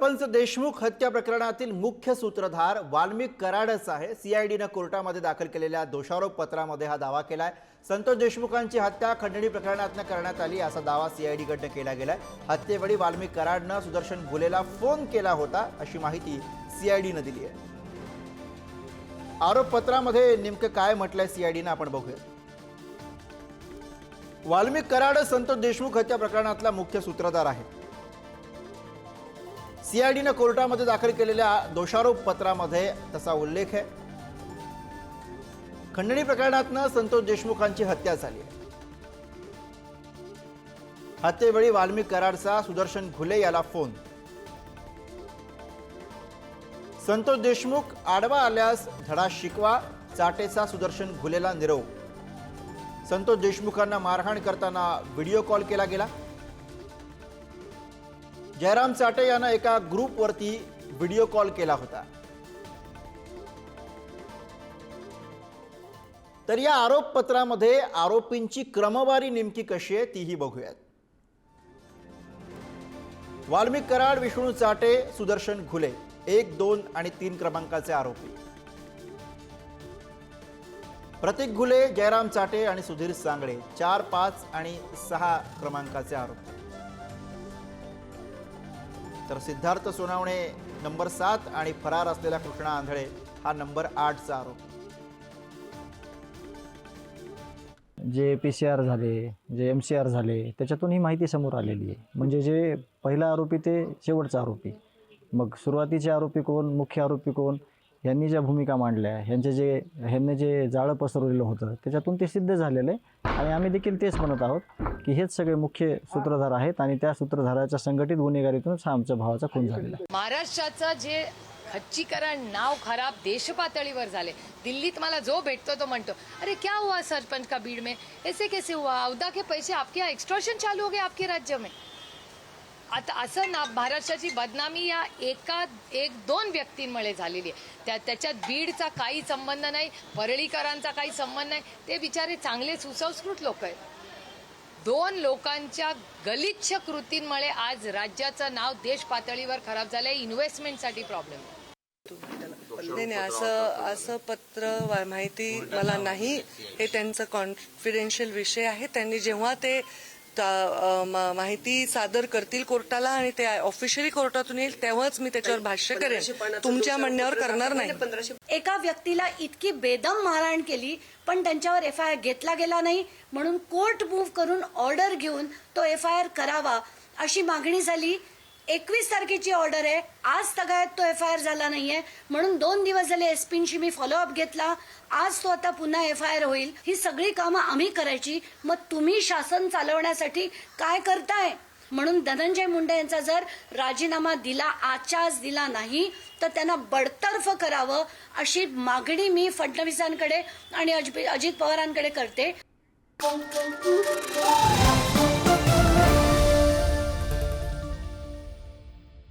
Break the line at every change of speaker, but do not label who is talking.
सरपंच देशमुख हत्या प्रकरणातील मुख्य सूत्रधार वाल्मिक कराडच आहे। सीआयडीने कोर्टामध्ये दाखल केलेल्या दोषारोप पत्रामध्ये हा दावा केलाय। संतोष देशमुखांची हत्या खंडणी प्रकरणातून करण्यात आली असा दावा सीआयडीकडे केला गेलाय। हत्येवेळी वाल्मिक कराडने सुदर्शन घुलेला फोन केला होता अशी माहिती सीआयडीने दिली आहे। आरोप पत्रामध्ये नेमकं काय म्हटलंय सीआयडीने आपण बघूया। वाल्मिक कराड संतोष देशमुख हत्या प्रकरणातला मुख्य सूत्रधार आहे। सीआयडीने कोर्टामध्ये दाखल केलेल्या दोषारोप पत्रामध्ये तसा उल्लेख आहे। खंडणी प्रकरणातून संतोष देशमुखांची हत्या झाली आहे। हत्येवेळी वाल्मिक कराडचा सुदर्शन घुले याला फोन। संतोष देशमुख आडवा आल्यास धडा शिकवा, चाटेचा सुदर्शन घुलेला निरोप। संतोष देशमुखांना मारहाण करताना व्हिडिओ कॉल केला गेला। जयराम चाटे यांना एका ग्रुपवरती व्हिडिओ कॉल केला होता। तर या आरोपपत्रामध्ये आरोपींची क्रमवारी नेमकी कशी आहे तीही बघूयात। वाल्मिक कराड, विष्णू चाटे, सुदर्शन घुले 1, 2 आणि 3 क्रमांकाचे आरोपी। प्रतीक घुले, जयराम चाटे आणि सुधीर सांगळे 4, 5 आणि 6 क्रमांकाचे आरोपी। तर सिद्धार्थ सोनावणे नंबर 7 आणि फरार असलेला कृष्णा आंधळे हा नंबर 8 चा आरोपी।
जे पीसीआर झाले, जे एमसीआर झाले, त्याच्यातून ही माहिती समोर आलेली आहे। म्हणजे जे पहिला आरोपी ते शेवटचा आरोपी, मग सुरुवातीचे आरोपी कोण, मुख्य आरोपी कोण, यांनी ज्या भूमिका मांडल्या, ह्यांनी जे जाळं पसरवलेलं होतं त्याच्यातून ते सिद्ध झालेलं आहे। आणि आम्ही देखील तेच म्हणत आहोत की हेच सगळे मुख्य सूत्रधार आहेत आणि त्या सूत्रधाराच्या संघटित गुन्हेगारीतूनच हा आमच्या भावाचा खून झालेला आहे।
महाराष्ट्राचं जे खच्चीकरण, नाव खराब देश पातळीवर झाले। दिल्लीत मला जो भेटतो तो म्हणतो, अरे क्या हुआ सरपंच का बीड़ में, ऐसे कैसे हुआ, औदा के पैसे आपके यहाँ एक्सटॉर्शन चालू हो गए आपके राज्य में। आता असं ना, महाराष्ट्राची बदनामी या 1-2 व्यक्तींमुळे झालेली आहे। त्याच्यात बीडचा काही संबंध नाही, परळीकरांचा काही संबंध नाही। ते बिचारे चांगले सुसंस्कृत लोक आहेत। 2 लोकांच्या गलिच्छ कृतींमुळे आज राज्याचं नाव देश पातळीवर खराब झालंय। इन्व्हेस्टमेंटसाठी प्रॉब्लेम।
नाही, असं पत्र माहिती मला नाही। हे त्यांचं कॉन्फिडेन्शियल विषय आहे। त्यांनी जेव्हा ते माहिती सादर करतील कोर्टाला आणि ते ऑफिशियली कोर्टातून येईल तेव्हाच मी त्याच्यावर भाष्य करेन। तुमच्या म्हणण्यावर करणार नाही।
एका व्यक्तीला इतकी बेदम मारहाण केली पण त्यांच्यावर एफआयआर घेतला गेला नाही, म्हणून कोर्ट मूव्ह करून ऑर्डर घेऊन तो एफआयआर करावा अशी मागणी झाली। 21 तारखेची ऑर्डर आहे, आज तगायत तो एफआयआर झाला नाहीये, म्हणून 2 दिवस झाले एसपींशी मी फॉलोअप घेतला। आज तो आता पुन्हा एफआयआर होईल। ही सगळी कामं आम्ही करायची, मग तुम्ही शासन चालवण्यासाठी काय करताय? म्हणून धनंजय मुंडे यांचा जर राजीनामा दिला, आजच्याच दिला नाही तर त्यांना बडतर्फ करावं अशी मागणी मी फडणवीसांकडे आणि अजित पवारांकडे करते।